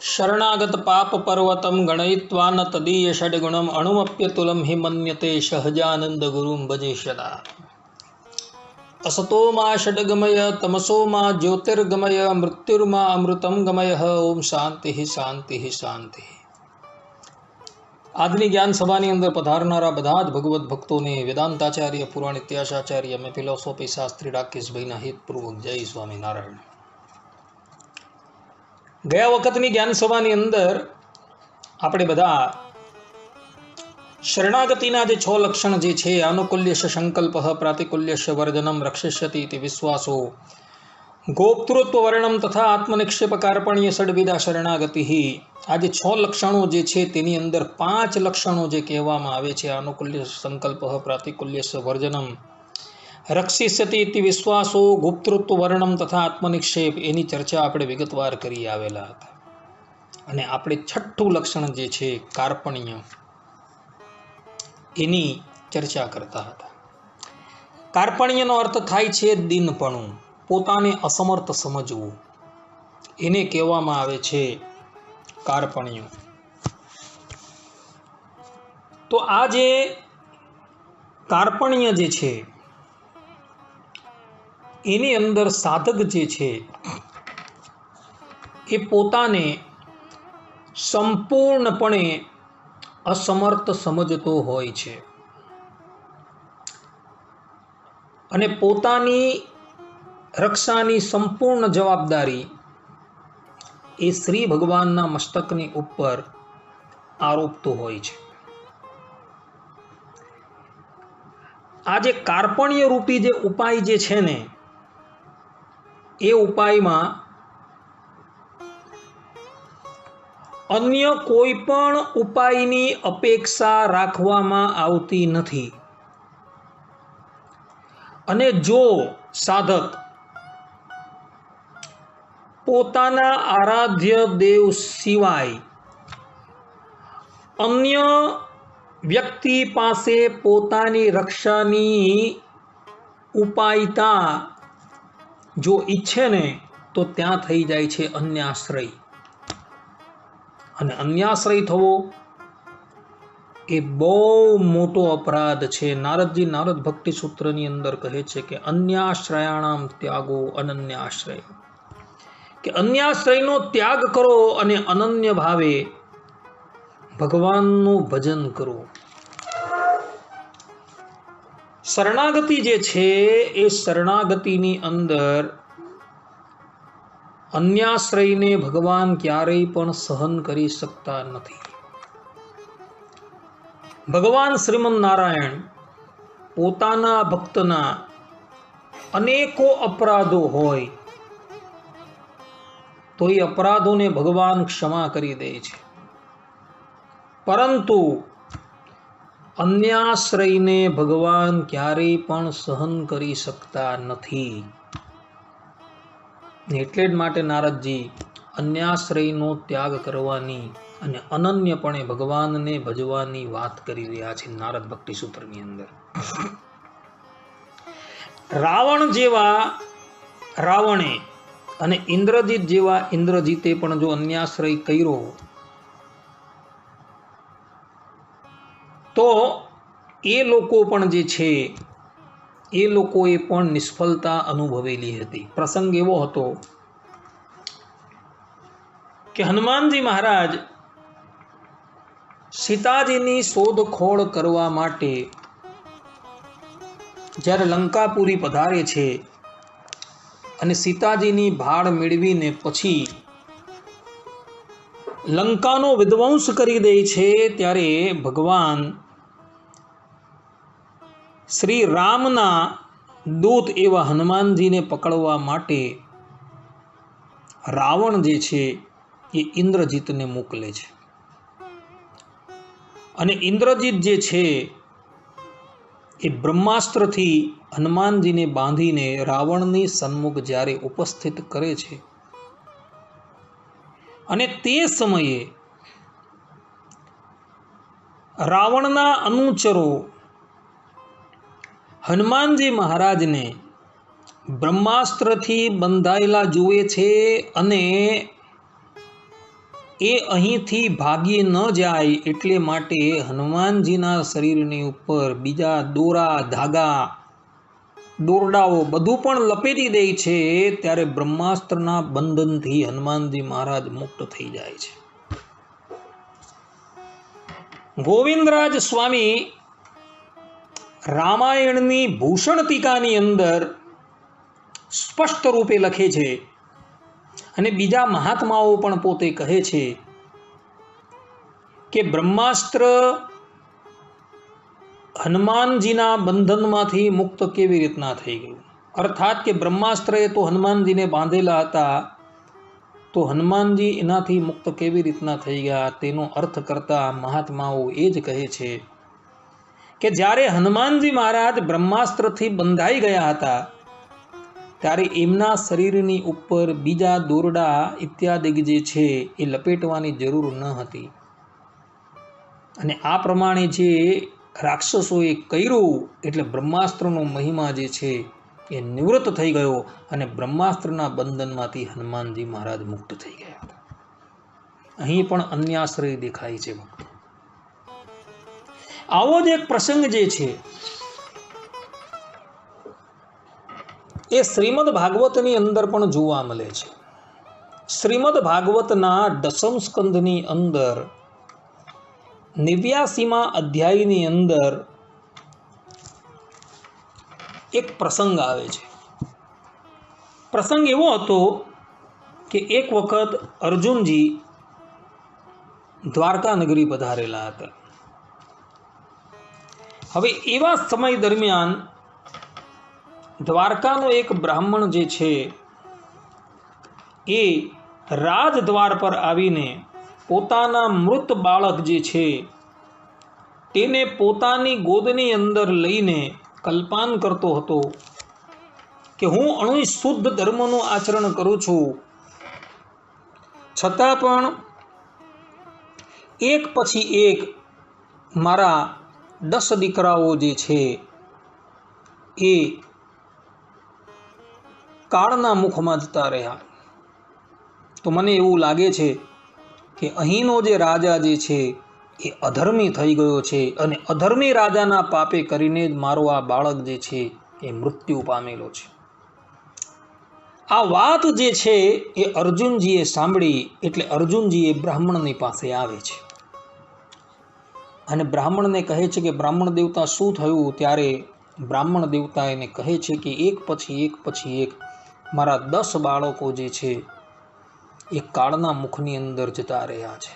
शरणागत पाप पर्वतम गणयित्वा न तदीय षड्गुणम अणुमप्यतुलम हि मन्यते सहजानंद गुरुम भजे सदा। असतो मा षड्गमय तमसो मा ज्योतिर्गमय मृत्युर्मा अमृतम गमय। ओम शांति शांति शांति। આજની જ્ઞાન સભાની અંદર પધારનારા બધા જ ભગવત ભક્તોને વેદાંતાચાર્ય પુરાણ ઇતિહાસાચાર્ય અમે ફિલોસોફી શાસ્ત્રી રાકેશભાઈના હિતપૂર્વક જય સ્વામિનારાયણ। ગયા વખતની જ્ઞાન સભાની અંદર આપણે બધા શરણાગતિના જે 6 લક્ષણ જે છે આનુકૂલ્યસ્ય સંકલ્પ પ્રાતિકૂલ્યસ્ય વર્જનમ રક્ષિષ્યતિ ઇતિ વિશ્વાસો ગોપ્તૃત્વ વર્ણમ તથા આત્મનિક્ષેપ કાર્પણ્ય ષડવિધા શરણાગતિ। આ જે 6 લક્ષણો જે છે તેની અંદર 5 લક્ષણો જે કહેવામાં આવે છે આનુકૂલ્ય સંકલ્પ પ્રાતિકૂલ્યસ્ય વર્જનમ રક્ષિષ્યતિ ઇતિ વિશ્વાસો ગુપ્તૃત્વ વર્ણમ તથા આત્મનિક્ષેપ, એની ચર્ચા આપણે વિગતવાર કરી આવેલા હતા। અને આપણે 6થું લક્ષણ જે છે કાર્પણ્ય, એની ચર્ચા કરતા હતા। કાર્પણ્યનો અર્થ થાય છે દીનપણું, પોતાને અસમર્થ સમજવું, એને કહેવામાં આવે છે કાર્પણ્ય। તો આ જે કાર્પણ્ય જે છે એની અંદર સાધક જે છે એ પોતાને સંપૂર્ણપણે અસમર્થ સમજતો હોય છે અને પોતાની રક્ષાની સંપૂર્ણ જવાબદારી એ શ્રી ભગવાનના મસ્તકની ઉપર આરોપતો હોય છે। આ જે કાર્પણ્ય રૂપી જે ઉપાય જે છે ને, એ ઉપાયમાં અન્ય કોઈ પણ ઉપાયની અપેક્ષા રાખવામાં આવતી નથી। અને જો સાધક પોતાના આરાધ્ય દેવ સિવાય અન્ય વ્યક્તિ પાસે પોતાની રક્ષાની ઉપાયતા જો ઈચ્છે ને, તો ત્યાં થઈ જાય છે અન્યાશ્રય। અને અન્યાશ્રય થવો એ બહુ મોટો અપરાધ છે। નારદજી નારદ ભક્તિ સૂત્રની અંદર કહે છે કે અન્યાશ્રયાણામ ત્યાગો અનન્યાશ્રય, કે અન્યાશ્રયનો ત્યાગ કરો અને અનન્ય ભાવે ભગવાનનું ભજન કરો। શરણાગતિ જે છે એ શરણાગતિની અંદર અન્યાશ્રયને ભગવાન ક્યારેય પણ સહન કરી શકતા નથી। ભગવાન શ્રીમન નારાયણ પોતાના ભક્તના અનેકો અપરાધો હોય તો એ અપરાધોને ભગવાન ક્ષમા કરી દે છે, પરંતુ અન્યાશ્રયને ભગવાન ક્યારેય પણ સહન કરી શકતા નથી। એટલે જ માટે નારદજી અન્યાશ્રયનો ત્યાગ કરવાની અને અનન્યપણે ભગવાનને ભજવાની વાત કરી રહ્યા છે નારદ ભક્તિ સૂત્રની અંદર। રાવણ જેવા રાવણે અને ઇન્દ્રજીત જેવા ઇન્દ્રજીતે પણ જો અન્યાશ્રય કર્યો તો એ લોકો પણ જે છે એ લોકોએ પણ નિષ્ફળતા અનુભવેલી હતી। પ્રસંગ એવો હતો કે હનુમાનજી મહારાજ સીતાજીની શોધખોળ કરવા માટે જ્યારે લંકાપુરી પધારે છે અને સીતાજીની ભાળ મેળવીને પછી લંકાનો વિધ્વંસ કરી દે છે, ત્યારે ભગવાન શ્રી રામના દૂત એવા હનુમાનજીને પકડવા માટે રાવણ જે છે એ ઇન્દ્રજીતને મોકલે છે। અને ઇન્દ્રજીત જે છે એ બ્રહ્માસ્ત્રથી હનુમાનજીને બાંધીને રાવણની સન્મુખ જ્યારે ઉપસ્થિત કરે છે, અને તે સમયે રાવણના અનુચરો હનુમાનજી મહારાજને બ્રહ્માસ્ત્રથી બંધાયેલા જુએ છે અને એ અહીંથી ભાગી ન જાય એટલે માટે હનુમાનજીના શરીરની ઉપર બીજા દોરા ધાગા દોરડાઓ બધું પણ લપેટી દે છે, ત્યારે બ્રહ્માસ્ત્રના બંધનથી હનુમાનજી મહારાજ મુક્ત થઈ જાય છે. ગોવિંદરાજ સ્વામી રામાયણની ભૂષણ ટીકાની અંદર સ્પષ્ટ રૂપે લખે છે, અને બીજા મહાત્માઓ પણ પોતે કહે છે કે બ્રહ્માસ્ત્ર હનુમાનજીના બંધનમાંથી મુક્ત કેવી રીતના થઈ ગયું. અર્થાત કે બ્રહ્માસ્ત્રએ તો હનુમાનજીને બાંધેલા હતા, તો હનુમાનજી એનાથી મુક્ત કેવી રીતના થઈ ગયા, તેનો અર્થ કરતા મહાત્માઓ એ જ કહે છે કે જ્યારે હનુમાનજી મહારાજ બ્રહ્માસ્ત્રથી બંધાઈ ગયા હતા, ત્યારે એમના શરીરની ઉપર બીજા દોરડા ઇત્યાદિ જે છે એ લપેટવાની જરૂર ન હતી. અને આ પ્રમાણે જે રાક્ષસોએ કર્યું એટલે બ્રહ્માસ્ત્રનો મહિમા જે છે એ નિવૃત્ત થઈ ગયો, અને બ્રહ્માસ્ત્રના બંધનમાંથી હનુમાનજી મહારાજ મુક્ત થઈ ગયા હતા. અહીં પણ અન્યાશ્રય દેખાય છે ભક્તો. આવો જ એક પ્રસંગ જે છે એ શ્રીમદ ભાગવતની અંદર પણ જોવા મળે છે. શ્રીમદ ભાગવતના 10મ સ્કંધની અંદર 89મા અધ્યાયની અંદર એક પ્રસંગ આવે છે. પ્રસંગ એવો હતો કે એક વખત અર્જુનજી દ્વારકા નગરી પધારેલા હતા. હવે એવા સમય દરમિયાન દ્વારકાનો એક બ્રાહ્મણ જે છે એ રાજદ્વાર પર આવીને પોતાના મૃત બાળક જે છે તેને પોતાની ગોદની અંદર લઈને કલ્પાન કરતો હતો કે હું અણુશુદ્ધ ધર્મનું આચરણ કરું છું, છતાં પણ એક પછી એક મારા 10 દીકરાઓ જે છે એ કાળના મુખમાં જતા રહ્યા. તો મને એવું લાગે છે કે અહીંનો જે રાજા જે છે એ અધર્મી થઈ ગયો છે, અને અધર્મી રાજાના પાપે કરીને જ મારો આ બાળક જે છે એ મૃત્યુ પામેલો છે. આ વાત જે છે એ અર્જુનજીએ સાંભળી એટલે અર્જુનજી એ બ્રાહ્મણની પાસે આવે છે અને બ્રાહ્મણને કહે છે કે બ્રાહ્મણ દેવતા શું થયું? ત્યારે બ્રાહ્મણ દેવતા એને કહે છે કે એક પછી એક મારા 10 બાળકો જે છે એ કાળના મુખની અંદર જતા રહ્યા છે.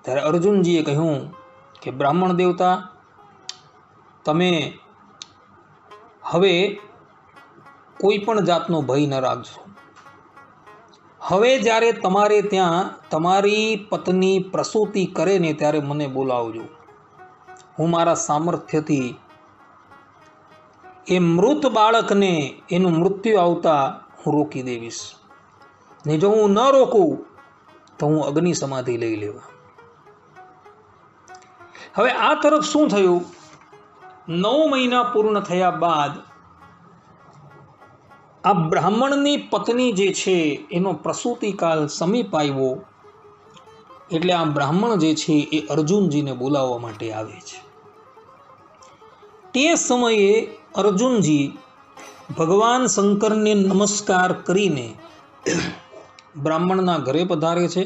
ત્યારે અર્જુનજીએ કહ્યું કે બ્રાહ્મણ દેવતા, તમે હવે કોઈ પણ જાતનો ભય ન રાખજો. હવે જ્યારે તમારે ત્યાં તમારી પત્ની પ્રસૂતિ કરે ને ત્યારે મને બોલાવજો. હું મારા સામર્થ્યથી એ મૃત બાળકને એનું મૃત્યુ આવતા હું રોકી દેવીશ, ને જો હું ન રોકું તો હું અગ્નિ સમાધિ લઈ લેવા. હવે આ તરફ શું થયું? 9 મહિના પૂર્ણ થયા બાદ આ બ્રાહ્મણની પત્ની જે છે એનો પ્રસૂતિકાલ સમીપ આવ્યો, એટલે આ બ્રાહ્મણ જે છે એ અર્જુનજીને બોલાવવા માટે આવે છે. તે સમયે અર્જુનજી ભગવાન શંકરને નમસ્કાર કરીને બ્રાહ્મણના ઘરે પધારે છે,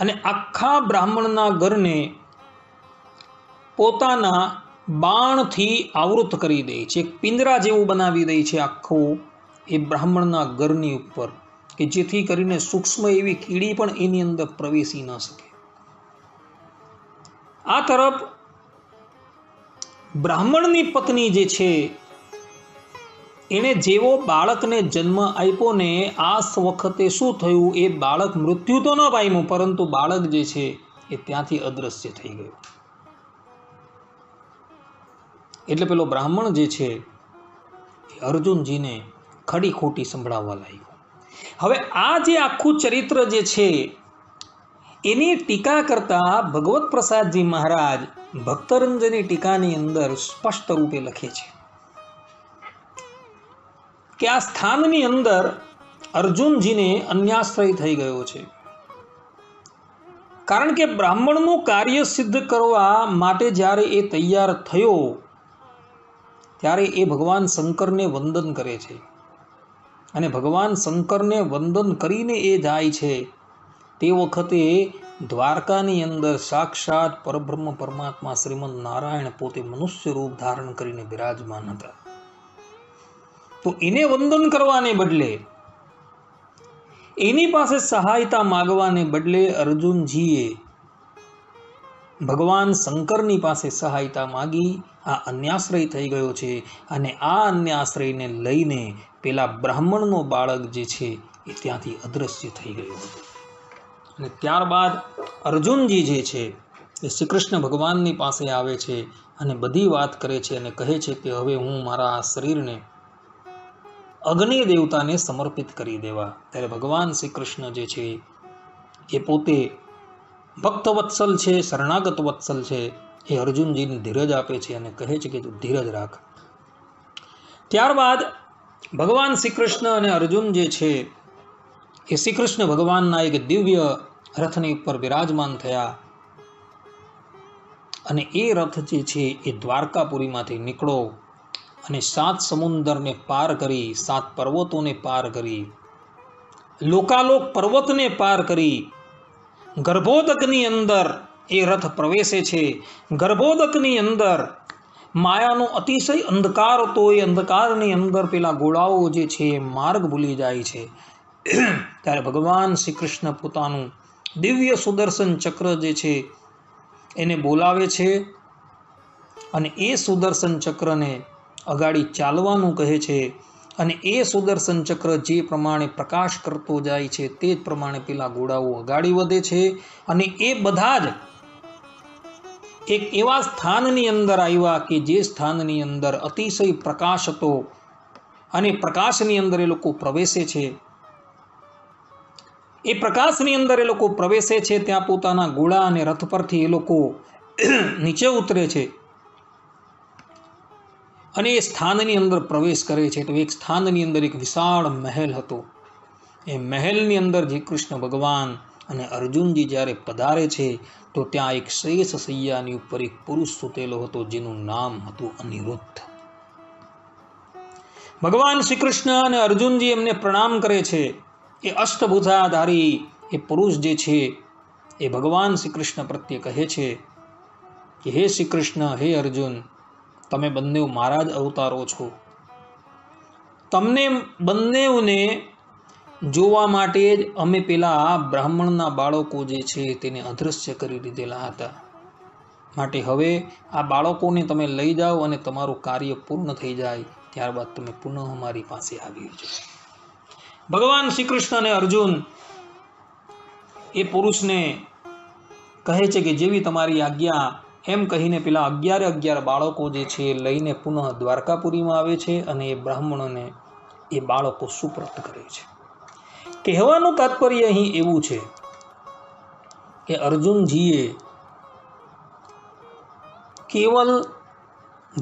અને આખા બ્રાહ્મણના ઘરને પોતાના બાણથી આવૃત કરી દે છે. એક પિંજરા જેવું બનાવી દે છે આખું એ બ્રાહ્મણના ઘરની ઉપર, કે જેથી કરીને સૂક્ષ્મ એવી કીડી પણ એની અંદર પ્રવેશી ન શકે. આ તરફ બ્રાહ્મણની પત્ની જે છે એણે જેવો બાળકને જન્મ આપ્યો ને આ વખતે શું થયું? એ બાળક મૃત્યુ તો ન પામ્યું, પરંતુ બાળક જે છે એ ત્યાંથી અદૃશ્ય થઈ ગયું. એટલે પેલો બ્રાહ્મણ જે છે એ અર્જુનજીને ખડી ખોટી સંભળાવવા લાગ્યો. હવે આ જે આખું ચરિત્ર જે છે એની ટીકા કરતા ભગવત પ્રસાદજી મહારાજ ભક્તરંજની ટીકાની અંદર સ્પષ્ટ રૂપે લખે છે કે આ સ્થાનની અંદર અર્જુનજીને અન્યાશ્રય થઈ ગયો છે. કારણ કે બ્રાહ્મણનું કાર્ય સિદ્ધ કરવા માટે જ્યારે એ તૈયાર થયો ત્યારે એ ભગવાન શંકરને વંદન કરે છે. અને ભગવાન શંકરને વંદન કરીને એ જાય છે. તે વખતે દ્વારકાની અંદર સાક્ષાત પરબ્રહ્મ પરમાત્મા શ્રીમદ નારાયણ પોતે મનુષ્ય રૂપ ધારણ કરીને બિરાજમાન હતા. તો એને વંદન કરવાને બદલે, એની પાસે સહાયતા માગવાને બદલે અર્જુનજીએ ભગવાન શંકરની પાસે સહાયતા માગી. આ અન્યાશ્રય થઈ ગયો છે. અને આ અન્યાશ્રયને લઈને પેલા બ્રાહ્મણનો બાળક જે છે એ ત્યાંથી અદૃશ્ય થઈ ગયો હતો. અને ત્યારબાદ અર્જુનજી જે છે એ શ્રી કૃષ્ણ ભગવાનની પાસે આવે છે અને બધી વાત કરે છે અને કહે છે કે હવે હું મારા આ શરીરને અગ્નિ દેવતાને સમર્પિત કરી દેવા. ત્યારે ભગવાન શ્રી કૃષ્ણ જે છે એ પોતે ભક્ત વત્સલ છે, શરણાગત વત્સલ છે. એ અર્જુનજીને ધીરજ આપે છે અને કહે છે કે તું ધીરજ રાખ. ત્યારબાદ ભગવાન શ્રી કૃષ્ણ અને અર્જુન જે છે એ શ્રી કૃષ્ણ ભગવાનના એક દિવ્ય રથની ઉપર બિરાજમાન થયા. અને એ રથ જે છે એ દ્વારકાપુરીમાંથી નીકળો અને 7 સમુદ્રને પાર કરી, 7 પર્વતોને પાર કરી, લોકાલોક પર્વતને પાર કરી, ગર્ભોદકની અંદર એ રથ પ્રવેશે છે. ગર્ભોદકની અંદર માયાનો અતિશય અંધકાર હતો. એ અંધકારની અંદર પેલા ગોળાઓ જે છે એ માર્ગ ભૂલી જાય છે. ત્યારે ભગવાન શ્રી કૃષ્ણ પોતાનું દિવ્ય સુદર્શન ચક્ર જે છે એને બોલાવે છે અને એ સુદર્શન ચક્રને અગાડી ચાલવાનું કહે છે. અને એ સુદર્શન ચક્ર જે પ્રમાણે પ્રકાશ કરતો જાય છે તે જ પ્રમાણે પેલા ઘોડાઓ અગાડી વધે છે. અને એ બધા જ એક એવા સ્થાનની અંદર આવ્યા કે જે સ્થાનની અંદર અતિશય પ્રકાશ હતો અને પ્રકાશની અંદર એ લોકો પ્રવેશે છે. એ પ્રકાશની અંદર એ લોકો પ્રવેશે છે. ત્યાં પોતાના ઘોડા અને રથ પરથી એ લોકો નીચે ઉતરે છે અને એ સ્થાનની અંદર પ્રવેશ કરે છે. તો એક સ્થાનની અંદર એક વિશાળ મહેલ હતો. એ મહેલની અંદર જે કૃષ્ણ ભગવાન અને અર્જુનજી જ્યારે પધારે છે તો ત્યાં એક શેષ શૈયાની ઉપર એક પુરુષ સૂતેલો હતો જેનું નામ હતું અનિરુદ્ધ. ભગવાન શ્રી કૃષ્ણ અને અર્જુનજી એમને પ્રણામ કરે છે. એ અષ્ટભુજાધારી એ પુરુષ જે છે એ ભગવાન શ્રી કૃષ્ણ પ્રત્યે કહે છે કે હે શ્રી કૃષ્ણ, હે અર્જુન, તમે બંને મારા જ અવતારો છો. તમને બંનેને જોવા માટે જ અમે પેલા બ્રાહ્મણના બાળકો જે છે તેને અદૃશ્ય કરી દીધેલા હતા. માટે હવે આ બાળકોને તમે લઈ જાઓ અને તમારું કાર્ય પૂર્ણ થઈ જાય ત્યારબાદ તમે પુનઃ અમારી પાસે આવી જાઓ. ભગવાન શ્રી કૃષ્ણ અને અર્જુન એ પુરુષને કહે છે કે જેવી તમારી આજ્ઞા, એમ કહીને પેલા 11 બાળકો જે છે લઈને પુનઃ દ્વારકાપુરીમાં આવે છે અને એ બ્રાહ્મણોને એ બાળકો સુપ્રત કરે છે. કહેવાનું તાત્પર્ય અહીં એવું છે કે અર્જુનજીએ કેવલ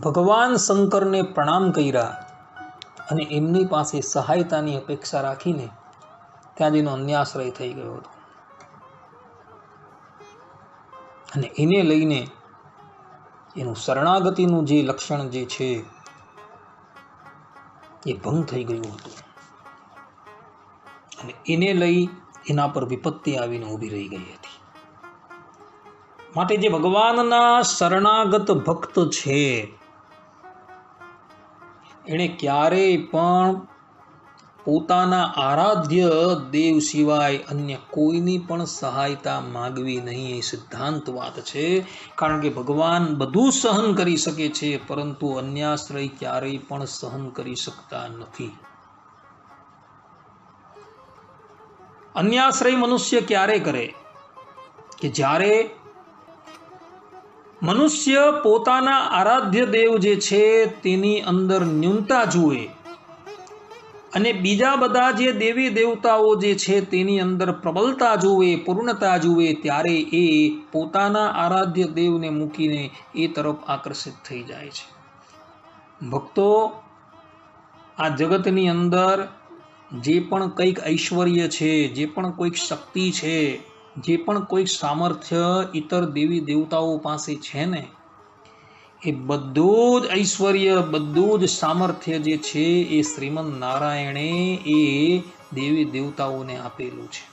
ભગવાન શંકરને પ્રણામ કર્યા અને એમની પાસે સહાયતાની અપેક્ષા રાખીને ત્યાં જેનો અન્યાશ્રય થઈ ગયો હતો. અને એને લઈને એનું શરણાગતિનું જે લક્ષણ જે છે એ ભંગ થઈ ગયું હતું અને એને લઈ એના પર વિપત્તિ આવીને ઊભી રહી ગઈ હતી. માટે જે ભગવાનના શરણાગત ભક્ત છે એણે ક્યારેય પણ પોતાના આરાધ્ય દેવ સિવાય અન્ય કોઈની પણ સહાયતા માગવી નહીં. એ સિદ્ધાંત વાત છે. કારણ કે ભગવાન બધું સહન કરી શકે છે પરંતુ અન્યાશ્રય ક્યારેય પણ સહન કરી શકતા નથી. અન્યાશ્રય મનુષ્ય ક્યારે કરે કે જ્યારે મનુષ્ય પોતાના આરાધ્ય દેવ જે છે તેની અંદર ન્યૂનતા જુએ અને બીજા બધા જે દેવી દેવતાઓ જે છે તેની અંદર પ્રબળતા જુએ, પૂર્ણતા જુએ, ત્યારે એ પોતાના આરાધ્ય દેવને મૂકીને એ તરફ આકર્ષિત થઈ જાય છે. ભક્તો, આ જગતની અંદર જે પણ કંઈક ઐશ્વર્ય છે, જે પણ કોઈક શક્તિ છે, જે પણ કોઈક સામર્થ્ય ઇતર દેવી દેવતાઓ પાસે છે ને, એ બધું જ ઐશ્વર્ય, બધું જ સામર્થ્ય જે છે એ શ્રીમદ નારાયણે એ દેવી દેવતાઓને આપેલું છે.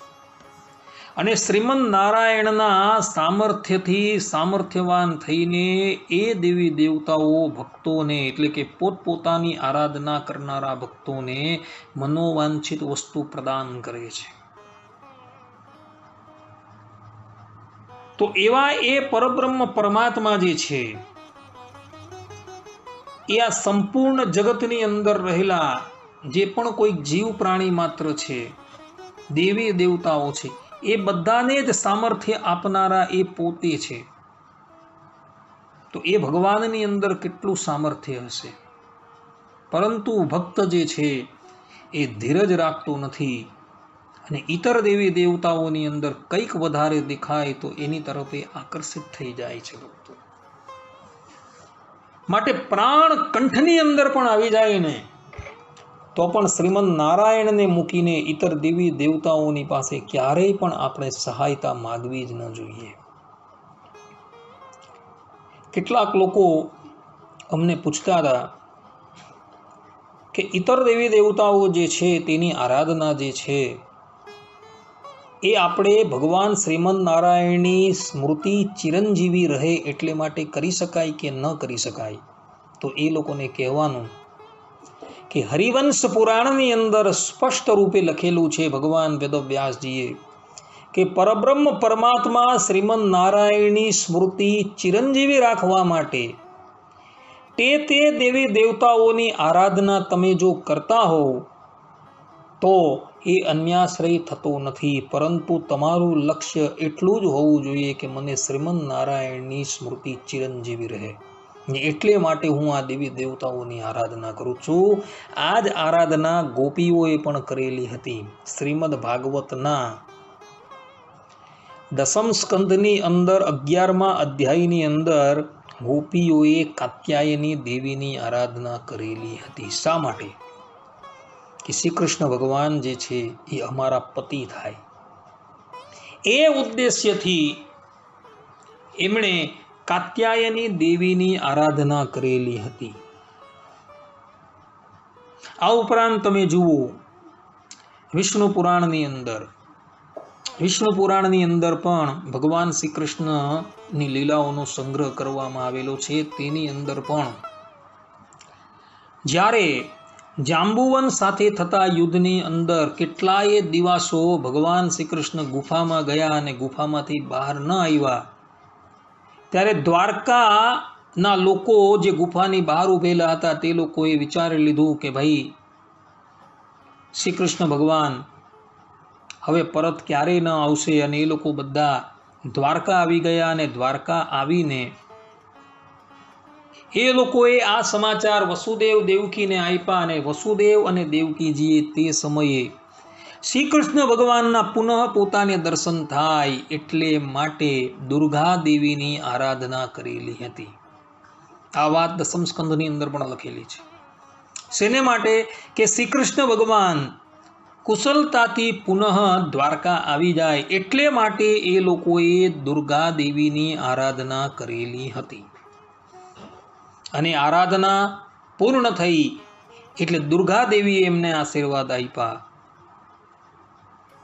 અને શ્રીમદ નારાયણના સામર્થ્યથી સામર્થ્યવાન થઈને એ દેવી દેવતાઓ ભક્તોને, એટલે કે પોતપોતાની આરાધના કરનારા ભક્તોને મનોવાંછિત વસ્તુ પ્રદાન કરે છે. તો એવા એ પરબ્રહ્મ પરમાત્મા જે છે એ આ સંપૂર્ણ જગતની અંદર રહેલા જે પણ કોઈ જીવ પ્રાણી માત્ર છે, દેવી દેવતાઓ છે, એ બધાને જ સામર્થ્ય આપનારા એ પોતે છે. તો એ ભગવાનની અંદર કેટલું સામર્થ્ય હશે, પરંતુ ભક્ત જે છે એ ધીરજ રાખતો નથી અને ઇતર દેવી દેવતાઓની અંદર કંઈક વધારે દેખાય તો એની તરફ એ આકર્ષિત થઈ જાય છે. ભક્તો માટે પ્રાણ કંઠની અંદર પણ આવી જાય ને તો પણ શ્રીમદ નારાયણને મૂકીને ઇતર દેવી દેવતાઓની પાસે ક્યારેય પણ આપણે સહાયતા માગવી જ ન જોઈએ. કેટલાક લોકો અમને પૂછતા હતા કે ઇતર દેવી દેવતાઓ જે છે તેની આરાધના જે છે એ આપણે ભગવાન શ્રીમદ નારાયણની સ્મૃતિ ચિરંજીવી રહે એટલે માટે કરી શકાય કે ન કરી શકાય? તો એ લોકોને કહેવાનું કે હરિવંશ પુરાણની અંદર સ્પષ્ટ રૂપે લખેલું છે ભગવાન વેદવ્યાસજીએ કે પરબ્રહ્મ પરમાત્મા શ્રીમદ નારાયણની સ્મૃતિ ચિરંજીવી રાખવા માટે તે દેવી દેવતાઓની આરાધના તમે જો કરતા હો તો એ અન્યાશ્રય થતો નથી, પરંતુ તમારું લક્ષ્ય એટલું જ હોવું જોઈએ કે મને શ્રીમદ નારાયણની સ્મૃતિ ચિરંજીવી રહે, એટલે માટે હું આ દેવી દેવતાઓની આરાધના કરું છું. આ જ આરાધના ગોપીઓએ પણ કરેલી હતી. શ્રીમદ ભાગવતના 10મ સ્કંદની અંદર 11મા અધ્યાયની અંદર ગોપીઓએ કાત્યાયની દેવીની આરાધના કરેલી હતી. શા માટે? કે શ્રી કૃષ્ણ ભગવાન જે છે એ અમારા પતિ થાય, એ ઉદ્દેશ્યથી એમણે કાત્યાયની દેવીની આરાધના કરેલી હતી. આ ઉપરાંત તમે જુઓ વિષ્ણુ પુરાણની અંદર પણ ભગવાન શ્રી કૃષ્ણની લીલાઓનો સંગ્રહ કરવામાં આવેલો છે. તેની અંદર પણ જ્યારે જાંબુવન સાથે થતા યુદ્ધની અંદર કેટલાય દિવસો ભગવાન શ્રી કૃષ્ણ ગુફામાં ગયા અને ગુફામાંથી બહાર ન આવ્યા, ત્યારે દ્વારકાના લોકો જે ગુફાની બહાર ઉભેલા હતા તે લોકોએ વિચારી લીધું કે ભાઈ શ્રી કૃષ્ણ ભગવાન હવે પરત ક્યારેય ન આવશે, અને એ લોકો બધા દ્વારકા આવી ગયા. અને દ્વારકા આવીને એ લોકોએ આ સમાચાર વસુદેવ દેવકીને આપ્યા, અને વસુદેવ અને દેવકીજીએ તે સમયે શ્રી કૃષ્ણ ભગવાનના પુનઃ પોતાને દર્શન થાય એટલે માટે દુર્ગા દેવીની આરાધના કરેલી હતી. આ વાત 10મ સ્કંદની અંદર પણ લખેલી છે. શેને માટે? કે શ્રી કૃષ્ણ ભગવાન કુશલતાથી પુનઃ દ્વારકા આવી જાય એટલે માટે એ લોકોએ દુર્ગા દેવીની આરાધના કરેલી હતી. અને આરાધના પૂર્ણ થઈ એટલે દુર્ગા દેવીએ એમને આશીર્વાદ આપ્યા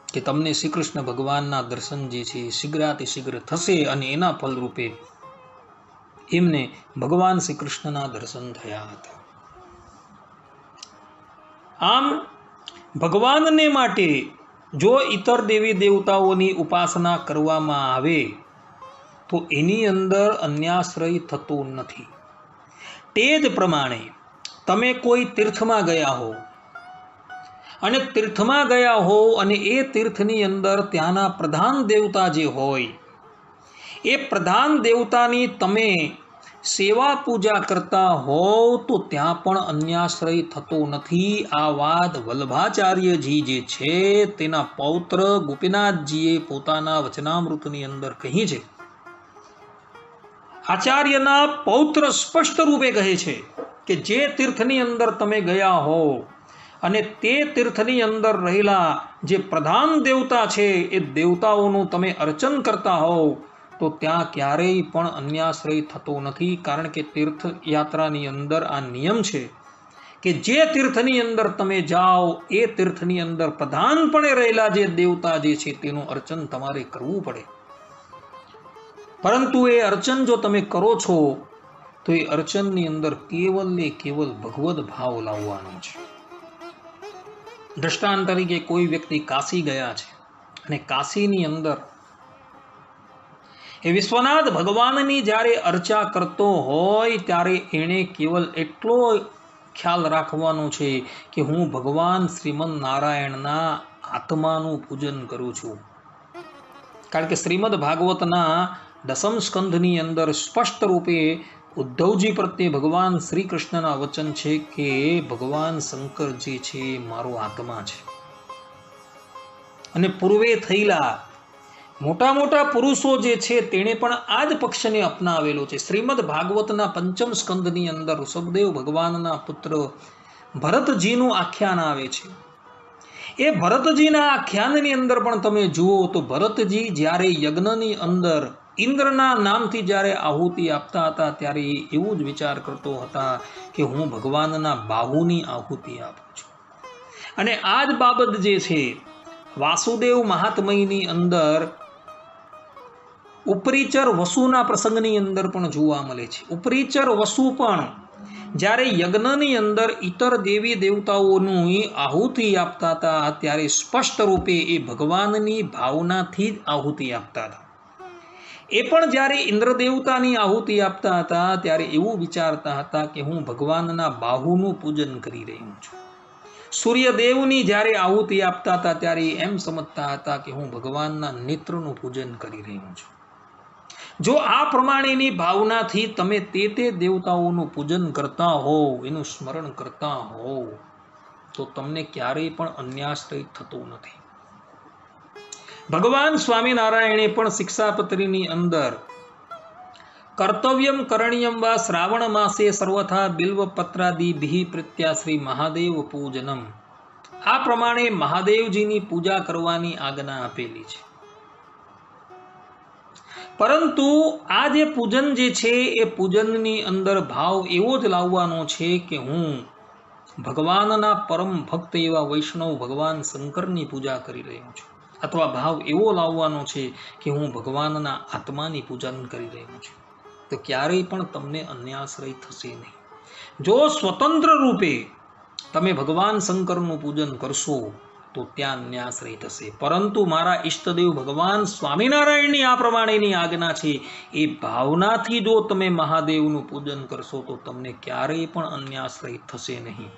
કે તમને શ્રી કૃષ્ણ ભગવાનના દર્શન જે છે શીઘ્રાતિ શીઘ્ર થશે, અને એના ફલરૂપે એમને ભગવાન શ્રી કૃષ્ણના દર્શન થયા હતા. આમ ભગવાનને માટે જો ઇતર દેવી દેવતાઓની ઉપાસના કરવામાં આવે તો એની અંદર અન્યાશ્રય થતો નથી. તે જ પ્રમાણે તમે કોઈ તીર્થમાં ગયા હો અને તીર્થમાં ગયા હો અને એ તીર્થની અંદર ત્યાંના પ્રધાન દેવતા જે હોય એ પ્રધાન દેવતાની તમે સેવા પૂજા કરતા હોવ તો ત્યાં પણ અન્યાશ્રય થતો નથી. આ વાત વલ્લભાચાર્યજી જે છે તેના પૌત્ર ગોપીનાથજીએ પોતાના વચનામૃતની અંદર કહી છે. આચાર્યના પૌત્ર સ્પષ્ટ રૂપે કહે છે કે જે તીર્થની અંદર તમે ગયા હો અને તે તીર્થની અંદર રહેલા જે પ્રધાન દેવતા છે એ દેવતાઓનું તમે અર્ચન કરતા હોવ તો ત્યાં ક્યારેય પણ અન્યાશ્રય થતો નથી. કારણ કે તીર્થયાત્રાની અંદર આ નિયમ છે કે જે તીર્થની અંદર તમે જાઓ એ તીર્થની અંદર પ્રધાનપણે રહેલા જે દેવતા જે છે તેનું અર્ચન તમારે કરવું પડે. પરંતુ એ અર્ચન જો તમે કરો છો તો એ અર્ચનની અંદર કેવલ ને કેવલ ભગવદ ભાવ લાવવાનો છે. દ્રષ્ટાંત તરીકે કોઈ વ્યક્તિ કાશી ગયા છે અને કાશીની અંદર એ વિશ્વનાથ ભગવાનની જ્યારે અર્ચા કરતો હોય ત્યારે એણે કેવલ એટલો ખ્યાલ રાખવાનો છે કે હું ભગવાન શ્રીમદ નારાયણના આત્માનું પૂજન કરું છું. કારણ કે શ્રીમદ ભાગવતના દસમ સ્કંધની અંદર સ્પષ્ટ રૂપે ઉદ્ધવજી પ્રત્યે ભગવાન શ્રી કૃષ્ણના વચન છે કે ભગવાન શંકર જે છે મારો આત્મા છે. અને પૂર્વે થયેલા મોટા મોટા પુરુષો જે છે તેણે પણ આ જ પક્ષને અપનાવેલો છે. શ્રીમદ ભાગવતના પંચમ સ્કંદની અંદર ઋષભદેવ ભગવાનના પુત્ર ભરતજીનું આખ્યાન આવે છે. એ ભરતજીના આખ્યાનની અંદર પણ તમે જુઓ તો ભરતજી જ્યારે યજ્ઞની અંદર ઇન્દ્રના નામથી જ્યારે આહુતિ આપતા હતા ત્યારે એ એવું જ વિચાર કરતો હતા કે હું ભગવાનના બાહુની આહુતિ આપું છું. અને આ જ બાબત જે છે વાસુદેવ મહાત્મયની અંદર ઉપરીચર વસુના પ્રસંગની અંદર પણ જોવા મળે છે. ઉપરીચર વસુ પણ જ્યારે યજ્ઞની અંદર ઇતર દેવી દેવતાઓનું આહુતિ આપતા હતા ત્યારે સ્પષ્ટ રૂપે એ ભગવાનની ભાવનાથી જ આહુતિ આપતા હતા. એ પણ જ્યારે ઇન્દ્ર દેવતાની આહુતિ આપતા હતા ત્યારે એવું વિચારતા હતા કે હું ભગવાનના બાહુનું પૂજન કરી રહ્યો છું. સૂર્યદેવની જ્યારે આહુતિ આપતા હતા ત્યારે એમ સમજતા હતા કે હું ભગવાનના નેત્રનું પૂજન કરી રહ્યો છું. જો આ પ્રમાણેની ભાવનાથી તમે તે દેવતાઓનું પૂજન કરતા હોવ, એનું સ્મરણ કરતા હોવ તો તમને ક્યારેય પણ અન્યાશ્રય થતો નથી. ભગવાન સ્વામિનારાયણે પણ શિક્ષાપત્રીની અંદર કર્તવ્યમ કરણ્યમ વા શ્રાવણ માસે સર્વથા બિલ્વ પત્રાદિભિ પ્રીત્યા શ્રી મહાદેવ પૂજનમ આ પ્રમાણે મહાદેવજીની પૂજા કરવાની આજ્ઞા આપેલી છે. પરંતુ આ જે પૂજન જે છે એ પૂજનની અંદર ભાવ એવો જ લાવવાનો છે કે હું ભગવાનના પરમ ભક્ત એવા વૈષ્ણવ ભગવાન શંકરની પૂજા કરી રહ્યો છું. અથવા ભાવ એવો લાવવાનો છે કે હું ભગવાનના આત્માની પૂજન કરી રહ્યો છું. તો ક્યારેય પણ તમને અન્યાશ્રય થશે નહીં. જો સ્વતંત્ર રૂપે તમે ભગવાન શંકરનું પૂજન કરશો તો ત્યાં અન્યાશ્રય થશે. પરંતુ મારા ઈષ્ટદેવ ભગવાન સ્વામિનારાયણની આ પ્રમાણેની આજ્ઞા છે એ ભાવનાથી જો તમે મહાદેવનું પૂજન કરશો તો તમને ક્યારેય પણ અન્યાશ્રય થશે નહીં.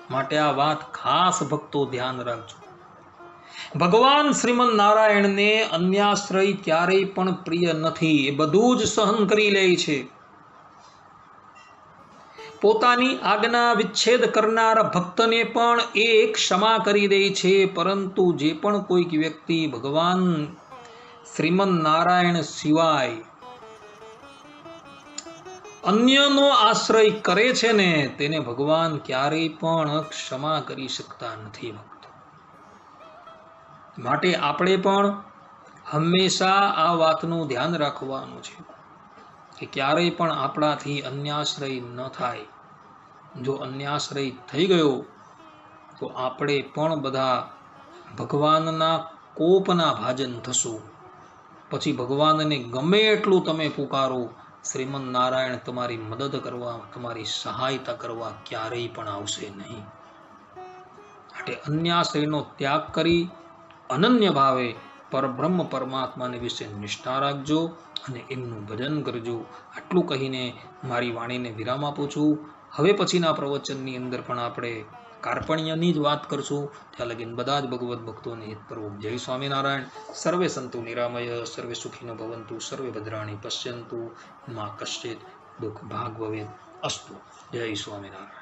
માટે આ વાત ખાસ ભક્તો ધ્યાન રાખજો. ભગવાન શ્રીમદ નારાયણને અન્યાશ્રય ક્યારેય પણ પ્રિય નથી. એ બધું જ સહન કરી લે છે. પોતાની આજ્ઞા વિચ્છેદ કરનાર ભક્તને પણ એ ક્ષમા કરી દે છે. પરંતુ જે પણ કોઈક વ્યક્તિ ભગવાન શ્રીમદ નારાયણ સિવાય અન્યનો આશ્રય કરે છે ને તેને ભગવાન ક્યારેય પણ ક્ષમા કરી શકતા નથી. માટે આપણે પણ હંમેશા આ વાતનું ધ્યાન રાખવાનું છે કે ક્યારેય પણ આપણાથી અન્યાશ્રય ન થાય. જો અન્યાશ્રય થઈ ગયો તો આપણે પણ બધા ભગવાનના કોપના ભાજન થશું. પછી ભગવાનને ગમે એટલું તમે પુકારો, શ્રીમદ નારાયણ તમારી મદદ કરવા, તમારી સહાયતા કરવા ક્યારેય પણ આવશે નહીં. માટે અન્યાશ્રયનો ત્યાગ કરી અનન્ય ભાવે પરબ્રહ્મ પરમાત્માને વિશે નિષ્ઠા રાખજો અને એમનું ભજન કરજો. આટલું કહીને મારી વાણીને વિરામ આપું છું. હવે પછીના પ્રવચનની અંદર પણ આપણે કાર્પણ્યની જ વાત કરશું. ત્યાં લગીન બધા જ ભગવદ્ ભક્તોને હિતપૂર્વક જય સ્વામિનારાયણ. સર્વે સંતુ નિરામય, સર્વે સુખીનો ભવંતુ, સર્વે ભદ્રાણી પશ્યંતુ, મા કશ્ચિત દુઃખ ભાગ ભવેત અસ્તુ. જય સ્વામિનારાયણ.